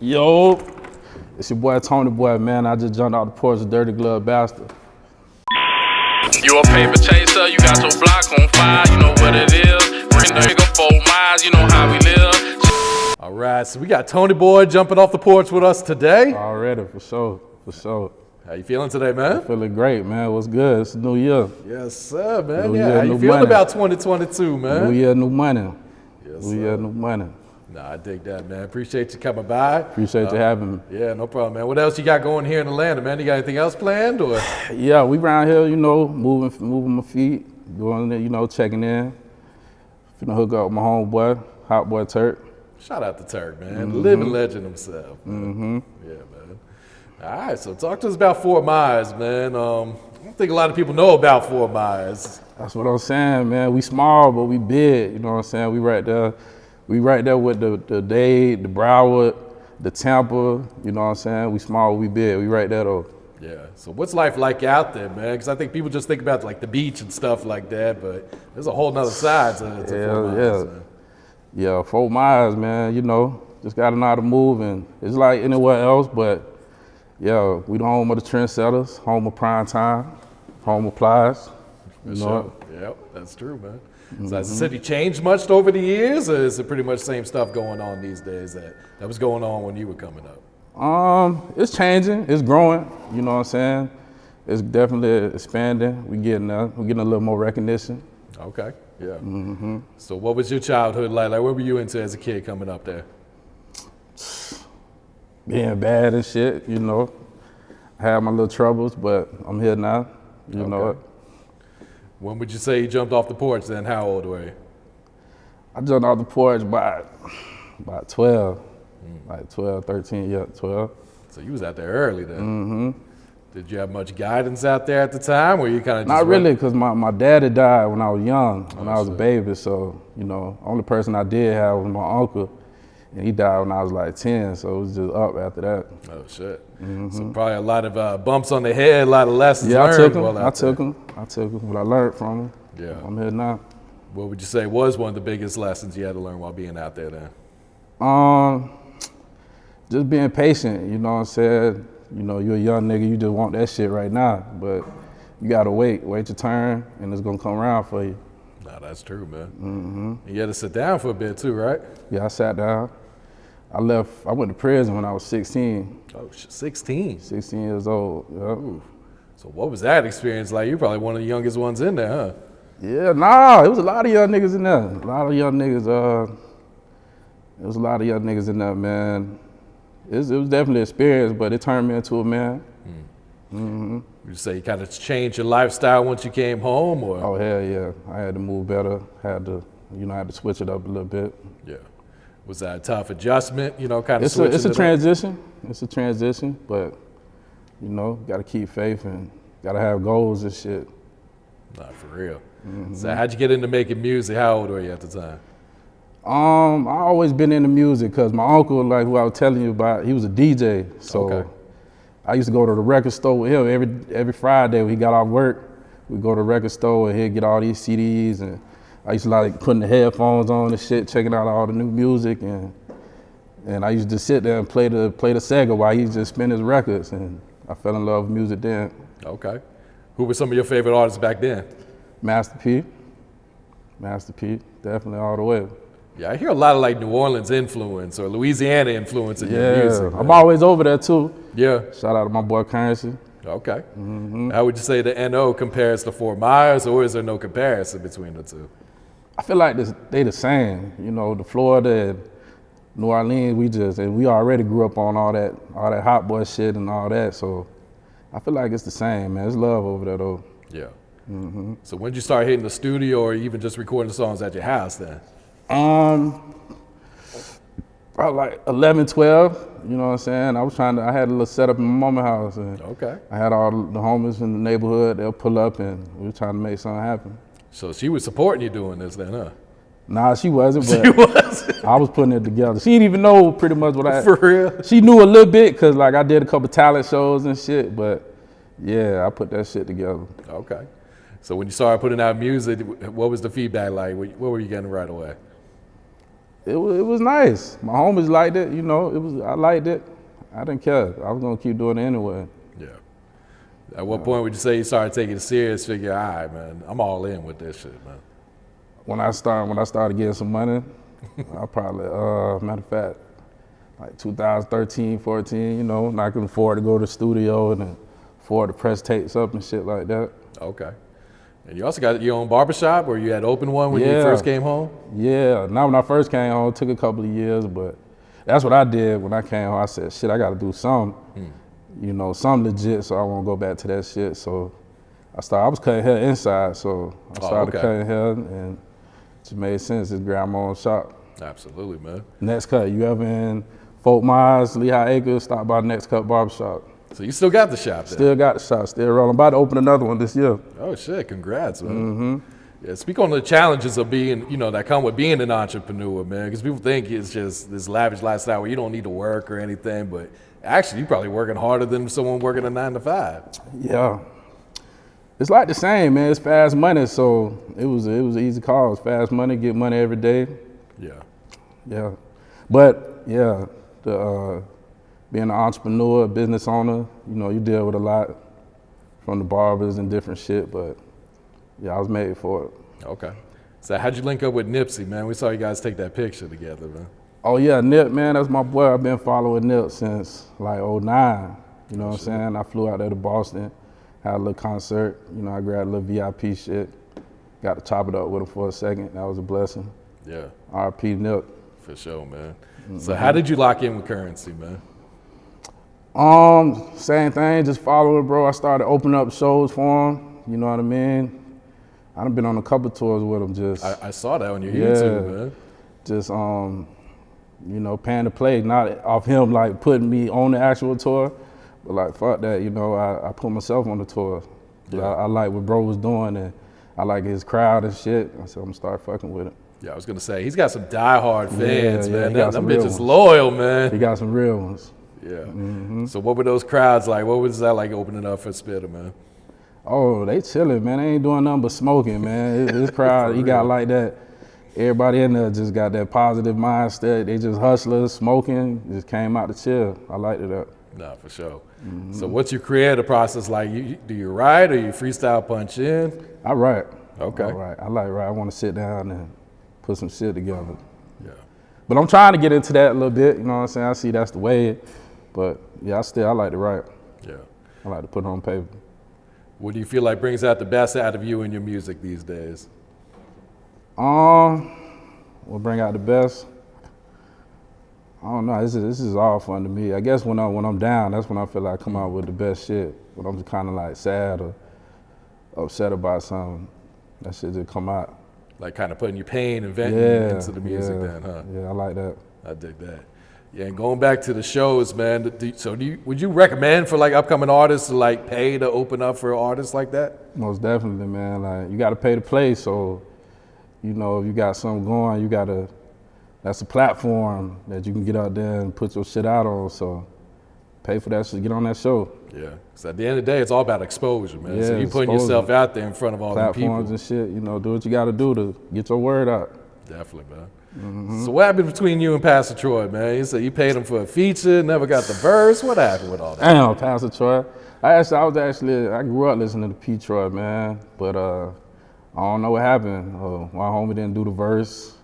Yo, it's your boy Tony Boy, man. I just jumped out the porch, dirty glove bastard. You a paper chaser, you got your block on fire, you know what it is. Bring the nigga 4 miles, you know how we live. All right, so we got Tony Boy jumping off the porch with us today. Already, for sure. How you feeling today, man? Feeling great, man. What's good? It's a new year. Yes, sir, man. New Yeah, year, how you new feeling money. about 2022, man? New year, new money. Yes, New year, new money. Nah, I dig that, man. Appreciate you coming by. Appreciate you having me. Yeah, no problem, man. What else you got going here in Atlanta, man? You got anything else planned, or? Yeah, we around here, you know, moving my feet, going there, you know, checking in. Finna hook up with my homeboy, Hotboy Turk. Shout out to Turk, man. The living legend himself. Man. Yeah, man. All right, so talk to us about Fort Myers, man. I don't think a lot of people know about Fort Myers. That's what I'm saying, man. We small, but we big. You know what I'm saying? We right there with the Dade, the Broward, the Tampa. You know what I'm saying? We small, we big. We right there though. Yeah. So what's life like out there, man? Because I think people just think about like the beach and stuff like that, but there's a whole nother side to Fort Myers. Man. Yeah, Fort Myers, man. You know, just gotta know how to move, and it's like anywhere else, but yeah, we the home of the trendsetters, home of prime time, home of Plies. You know. Yep, that's true, man. So has the city changed much over the years, or is it pretty much the same stuff going on these days that was going on when you were coming up? It's changing, it's growing, you know what I'm saying? It's definitely expanding. We're getting a little more recognition. Okay, yeah. So what was your childhood like? Like, what were you into as a kid coming up there? Being bad and shit, you know. I had my little troubles, but I'm here now, you know it. When would you say you jumped off the porch then? How old were you? I jumped off the porch by about 12, like 12, 13, yeah, 12. So you was out there early then. Did you have much guidance out there at the time, or you kind of just Not really, because my daddy died when I was young, when I was a baby, so, you know, only person I did have was my uncle, and he died when I was like 10, so it was just up after that. Oh, shit. So probably a lot of bumps on the head, a lot of lessons learned. I took them, what I learned from them. Yeah. I'm here now. What would you say was one of the biggest lessons you had to learn while being out there then? Just being patient, you know what I'm saying? You know, you're a young nigga, you just want that shit right now, but you gotta wait your turn, and it's gonna come around for you. Nah, that's true, man. And you had to sit down for a bit too, right? Yeah, I sat down. I went to prison when I was 16. Oh, 16? 16 years old, yeah. Ooh. So what was that experience like? You're probably one of the youngest ones in there, huh? Yeah, nah, it was a lot of young niggas in there. A lot of young niggas, it was a lot of young niggas in there, man. It was definitely an experience, but it turned me into a man. Would you say you kind of changed your lifestyle once you came home, or? Oh, hell yeah. I had to move better, had to switch it up a little bit. Yeah. Was that a tough adjustment, you know, kind of switching It's a it up? transition. It's a transition, but, you know, gotta keep faith and gotta have goals and shit. Nah, for real. So how'd you get into making music? How old were you at the time? I always been into music because my uncle, like who I was telling you about, he was a DJ. So I used to go to the record store with him every Friday when he got off work. We'd go to the record store and he'd get all these CDs, and I used to like putting the headphones on and shit, checking out all the new music, and I used to sit there and play the Sega while he just spin his records, and I fell in love with music then. Okay. Who were some of your favorite artists back then? Master P, definitely all the way. Yeah, I hear a lot of like New Orleans influence or Louisiana influence in your music. I'm always over there too. Yeah. Shout out to my boy Curren. Okay. How would you say the NO compares to Fort Myers, or is there no comparison between the two? I feel like they the same. You know, the Florida and New Orleans, we already grew up on all that Hotboy shit and all that. So I feel like it's the same, man. It's love over there though. Yeah. So when did you start hitting the studio, or even just recording the songs at your house then? Probably like 11, 12, you know what I'm saying? I had a little setup in my mama's house, and I had all the homies in the neighborhood, they'll pull up, and we were trying to make something happen. So she was supporting you doing this then, huh? Nah, she wasn't, but She wasn't? I was putting it together. She didn't even know pretty much what I... For real? She knew a little bit, because like I did a couple talent shows and shit, but yeah, I put that shit together. Okay. So when you started putting out music, what was the feedback like? What were you getting right away? It was nice. My homies liked it, you know. I liked it. I didn't care. I was gonna keep doing it anyway. Yeah. At what point would you say you started taking it serious? Figure, all right, man, I'm all in with this shit, man. When I started getting some money, I probably, matter of fact, like 2013, 14, you know, and I could afford to go to the studio and then afford to press tapes up and shit like that. Okay. And you also got your own barbershop, or you had opened one when you first came home? Yeah, not when I first came home. It took a couple of years, but that's what I did when I came home. I said, shit, I got to do something, you know, something legit, so I won't go back to that shit. So I was cutting hair inside, so I started cutting hair, and it just made sense to grab my own shop. Absolutely, man. Next Cut, you ever in Fort Myers, Lehigh Acres, stop by Next Cut Barbershop. So you still got the shop there? Still got the shop, still rolling. I'm about to open another one this year. Oh shit, congrats, man. Yeah, speak on the challenges of being, you know, that come with being an entrepreneur, man, because people think it's just this lavish lifestyle where you don't need to work or anything, but actually you're probably working harder than someone working a 9 to 5. Yeah. It's like the same, man. It's fast money, so it was an easy call. It's fast money, get money every day. Yeah. Yeah. But yeah, being an entrepreneur, business owner, you know, you deal with a lot from the barbers and different shit, but yeah, I was made for it. Okay. So how'd you link up with Nipsey, man? We saw you guys take that picture together, man. Oh yeah, Nip, man, that's my boy. I've been following Nip since like 09. You know what I'm saying? I flew out there to Boston, had a little concert. You know, I grabbed a little VIP shit. Got to chop it up with him for a second. That was a blessing. Yeah. R.I.P. Nip. For sure, man. So how did you lock in with Currency, man? Same thing, just following, bro. I started opening up shows for him. You know what I mean? I done been on a couple tours with him. Just I saw that on your YouTube, man. Just you know, paying to play, not off him like putting me on the actual tour, but like fuck that, you know, I put myself on the tour. Yeah. I like what bro was doing, and I like his crowd and shit. I said I'm gonna start fucking with it. Yeah, I was gonna say he's got some diehard fans, man. Them bitches ones. Loyal, man. He got some real ones. Yeah. So what were those crowds like? What was that like opening up for Spitter, man? Oh, they chilling, man. They ain't doing nothing but smoking, man. His crowd, he got like that. Everybody in there just got that positive mindset. They just hustlers, smoking, just came out to chill. I liked it up. Nah, for sure. So what's your creative process like? Do you write or you freestyle punch in? I write. Okay. I write. I like write. I want to sit down and put some shit together. Yeah. But I'm trying to get into that a little bit, you know what I'm saying? I see that's the way, but yeah, I like to write. Yeah. I like to put it on paper. What do you feel like brings out the best out of you and your music these days? What bring out the best? I don't know. This is all fun to me. I guess when I'm down, that's when I feel like I come out with the best shit. When I'm just kind of like sad or upset about something, that shit just come out. Like kind of putting your pain and venting into the music, then, huh? Yeah, I like that. I dig that. Yeah, and going back to the shows, man. Would you recommend for like upcoming artists to like pay to open up for artists like that? Most definitely, man. Like you got to pay to play, so you know if you got something going, that's a platform that you can get out there and put your shit out on. So pay for that shit, get on that show. Yeah, because at the end of the day, it's all about exposure, man. Yeah, so you putting yourself out there in front of all the people. Platforms and shit, you know, do what you got to do to get your word out. Definitely, man. So what happened between you and Pastor Troy, man? You said you paid him for a feature, never got the verse. What happened with all that? Damn, Pastor Troy. I grew up listening to P. Troy, man, but I don't know what happened. My homie didn't do the verse.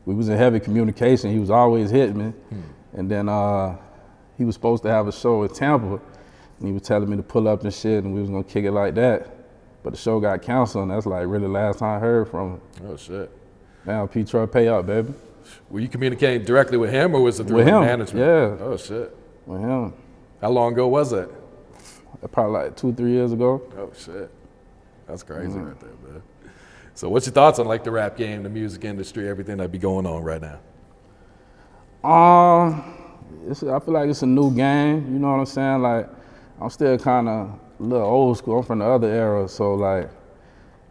We was in heavy communication. He was always hitting me. And then he was supposed to have a show in Tampa, and he was telling me to pull up and shit, and we was gonna kick it like that. But the show got canceled, and that's like really the last time I heard from him. Oh, shit. Now P. Troy pay up, baby. Were you communicating directly with him, or was it through With him, management? yeah. Oh, shit. With him. How long ago was that? Probably like 2-3 years ago. Oh, shit. That's crazy right there, man. So what's your thoughts on like the rap game, the music industry, everything that be going on right now? I feel like it's a new game, you know what I'm saying? Like, I'm still kind of a little old school. I'm from the other era, so like,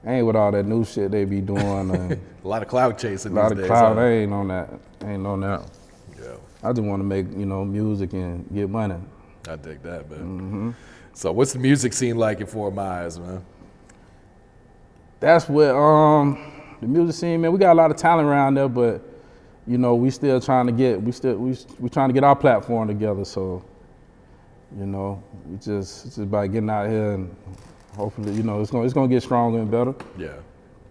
I ain't with all that new shit they be doing. A lot of cloud chasing these days. A lot of cloud, huh? I ain't on that. Yeah. I just want to make, music and get money. I dig that, man. So what's the music scene like in Fort Myers, man? That's what, the music scene, man, we got a lot of talent around there, but, you know, we trying to get our platform together. So, you know, it's just about getting out here and hopefully, you know, it's gonna get stronger and better. Yeah.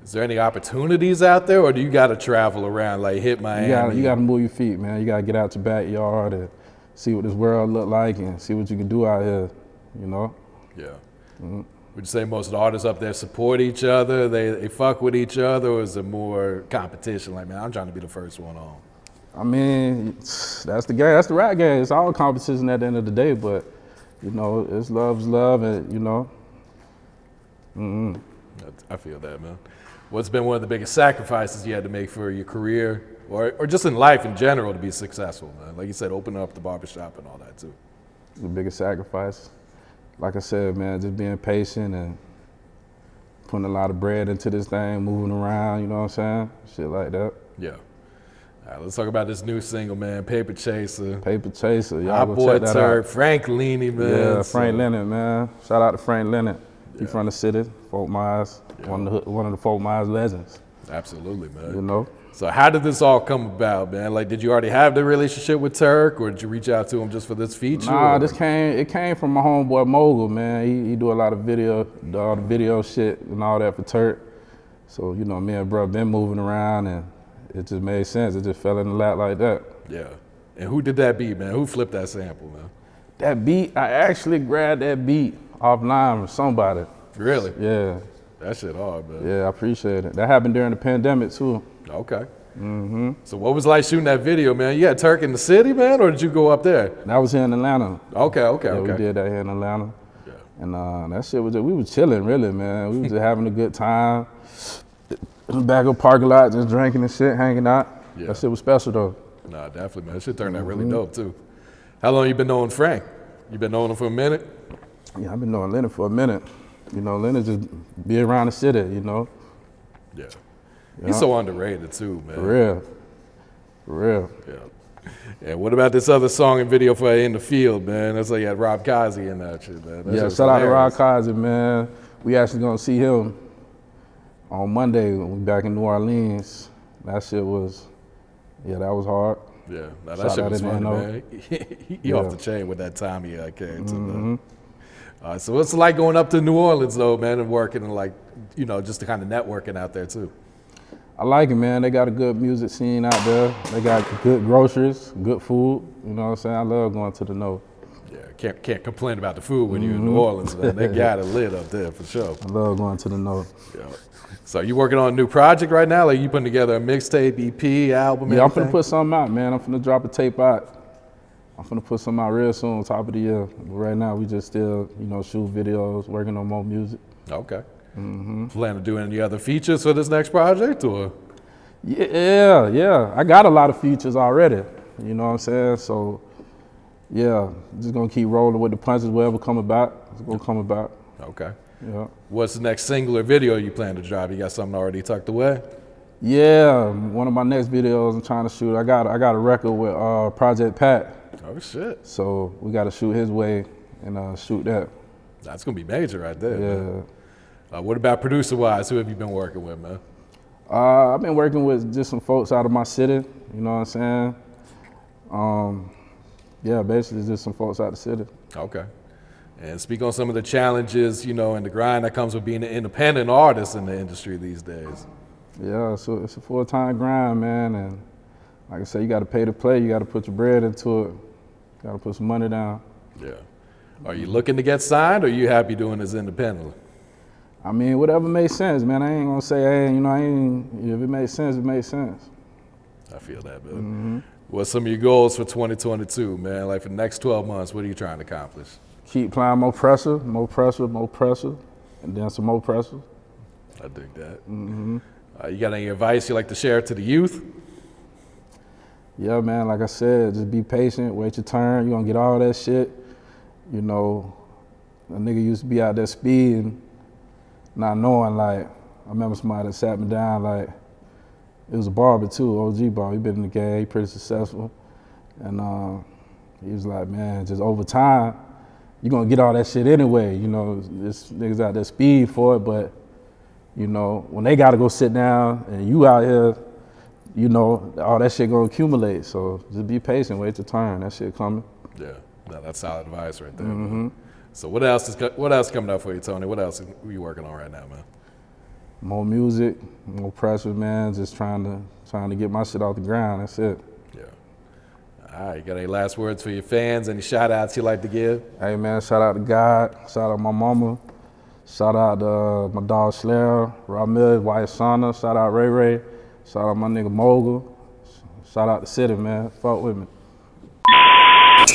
Is there any opportunities out there, or do you got to travel around, like hit Miami? You got to move your feet, man. You got to get out your backyard and see what this world look like and see what you can do out here, you know? Yeah. Mm-hmm. Would you say most of the artists up there support each other? They fuck with each other, or is it more competition? Like, man, I'm trying to be the first one on. I mean, that's the game. That's the rap game. It's all competition at the end of the day, but, you know, it's love, and, you know. Mm-hmm. I feel that, man. What's been one of the biggest sacrifices you had to make for your career or just in life in general to be successful, man? Like you said, opening up the barbershop and all that too. The biggest sacrifice, like I said, man, just being patient and putting a lot of bread into this thing, moving around, you know what I'm saying? Shit like that. Yeah. All right, let's talk about this new single, man, Paper Chaser. Paper Chaser, y'all go Boy check that Turk out. Frank Lini, man. Yeah, Frank Lini, man. Shout out to Frank Lini. He from the city, Fort Myers, one of the Fort Myers legends. Absolutely, man. You know? So how did this all come about, man? Like, did you already have the relationship with Turk, or did you reach out to him just for this feature? Nah, it came from my homeboy Mogul, man. He do a lot of all the video shit and all that for Turk. So, you know, me and bro been moving around, and it just made sense. It just fell in the lap like that. Yeah. And who did that beat, man? Who flipped that sample, man? That beat, I actually grabbed that beat offline from somebody. Really? Yeah. That shit hard, man. Yeah, I appreciate it. That happened during the pandemic too. Okay. Mm-hmm. So what was it like shooting that video, man? You had Turk in the city, man, or did you go up there? That was here in Atlanta. Okay. We did that here in Atlanta. Yeah. And that shit we was chilling really, man. We was just having a good time. In the back of the parking lot, just drinking and shit, hanging out. Yeah. That shit was special though. Nah, definitely, man. That shit turned out really dope too. How long you been knowing Frank? You been knowing him for a minute? Yeah, I've been knowing Lini for a minute. You know, Lini just be around the city, you know. Yeah. He's so underrated too, man. For real. Yeah. And what about this other song and video for In the Field, man? That's like you had Rob Kazi in that shit, man. Yeah, shout out to Rob Kazi, man. We actually gonna see him on Monday when we back in New Orleans. That shit was, that was hard. Yeah, that shit was funny, man. He off the chain with that time he came to. So what's it like going up to New Orleans though, man, and working and like, you know, just the kind of networking out there too? I like it, man. They got a good music scene out there. They got good groceries, good food. You know what I'm saying? I love going to the North. Yeah, can't complain about the food when you're in New Orleans, man. They got it lit up there for sure. I love going to the North. Yeah. So you working on a new project right now? Like you putting together a mixtape, EP, album? Yeah, I'm finna put something out, man. I'm finna drop a tape out. I'm finna put something out real soon, top of the year. But right now, we just still, you know, shoot videos, working on more music. Okay. Plan to do any other features for this next project, or? Yeah. I got a lot of features already. You know what I'm saying? So, yeah, just gonna keep rolling with the punches. Whatever come about, it's gonna come about. Okay. Yeah. What's the next single or video you plan to drop? You got something already tucked away? Yeah, one of my next videos I'm trying to shoot. I got a record with Project Pat. Oh shit! So we got to shoot his way and shoot that. That's gonna be major right there. Yeah. What about producer-wise? Who have you been working with, man? I've been working with just some folks out of my city. You know what I'm saying? Yeah, basically just some folks out of the city. Okay. And speak on some of the challenges, you know, and the grind that comes with being an independent artist in the industry these days. Yeah, so it's a full-time grind, man, and like I said, you got to pay to play. You got to put your bread into it. Got to put some money down. Yeah. Are you looking to get signed, or are you happy doing this independently? I mean, whatever makes sense, man. I ain't gonna say, if it makes sense, it makes sense. I feel that, man. What's some of your goals for 2022, man? Like for the next 12 months, what are you trying to accomplish? Keep applying more pressure, and then some more pressure. I dig that. You got any advice you like to share to the youth? Yeah, man, like I said, just be patient, wait your turn. You're gonna get all that shit. You know, a nigga used to be out there speeding, not knowing, like, I remember somebody that sat me down, like, it was a barber too, OG barber. He been in the game, he pretty successful. And he was like, man, just over time, you're gonna get all that shit anyway. You know, this niggas out there speed for it, but, you know, when they gotta go sit down and you out here, you know, all that shit gonna accumulate. So just be patient, wait your turn. That shit coming. Yeah, no, that's solid advice right there. Man. So what else coming up for you, Tony? What else are you working on right now, man? More music, more pressure, man. Just trying to get my shit off the ground. That's it. Yeah. All right, you got any last words for your fans? Any shout outs you like to give? Hey man, shout out to God, shout out my mama, shout out to my dog Slayer, Ramil, wife Shauna, shout out Ray Ray, shout out my nigga Mogul, shout out the city, man. Fuck with me.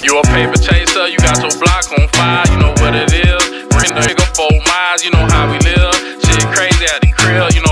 You a paper chaser, you got your block on fire, you know what it is. Bring the nigga 4 miles, you know how we live. Shit crazy at the crib, you know